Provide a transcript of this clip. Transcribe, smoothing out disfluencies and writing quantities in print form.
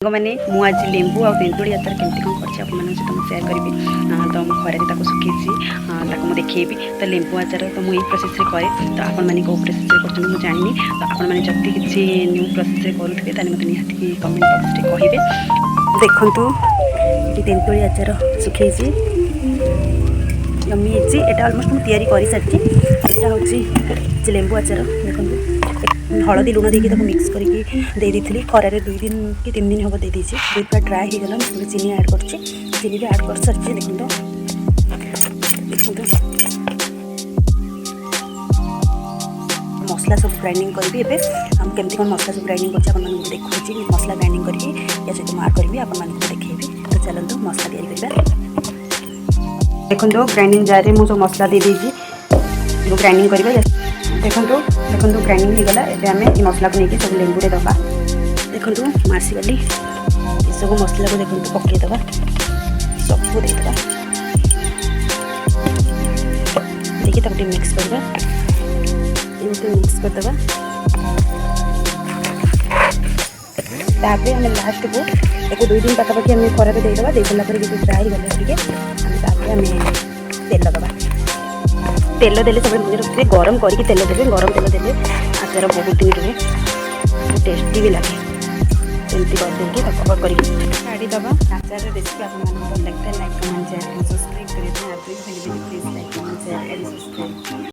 मैंने मु आज लेंबू आ तेंतुड़ी आचार केमती कौन कर सहित सेयार करी तो खरारे सुखी मुझे देखी तो लेंबू आचार तो मुझे प्रोसेस करे तो आपण मैंने कौ प्रोसेस कर मुझे जानी तो आपण मैंने जब किसी न्यू प्रोसेस करुवे तो मतलब निहाती कमेंट बॉक्स कहे देखु ये तेंतुड़ी आचार सुखी यमी ये अलमोस्ट मुझे कर सारी यहाँ हूँ लेंबू आचार देखो हलदी लुण देकी मिक्स करके खरारे 2 दिन कि 3 दिन हम दे दीजिए दूध पूरा ड्राए हो गला चीनी ऐड कर चीनी भी ऐड कर सारी देखो मसला सब ग्राइंडिंग करी केमती कौन मसला सब ग्राइंडिंग कर देखी मसला ग्राइंडिंग करके या सहित मार्क करी आपको देखी तो चलते मसला तैयारी देखो ग्राइंडिंग जार में मुझे मसला दे दीजिए ग्राइंडिंग करवा देखो देखो ग्राइंडिंग हो गला एबे आमे ई मसला को लेके सब लेंबू रे दबा देखो मासी गली ये सब मसला को देखो पके दबा सब को दे दबा देखि तब मिक्स करबा ये मिक्स कर दबा तापरे हम लास्ट को एको 2 दिन पाखापाखि आम खरा दे दबा दे देला पर ड्राई गले टिके आम तेल दबा तेल देले सब रखिए गरम करके तेल देवे गरम तेल देले आचार बहुत दिन रुहे टेस्टी भी लगे एमती करदे कवर करके छाड़ी दबा आचार रेसिपी आपको भल लगता है लाइक कमेंट शेयर सब्सक्राइब करें please like comment share and subscribe.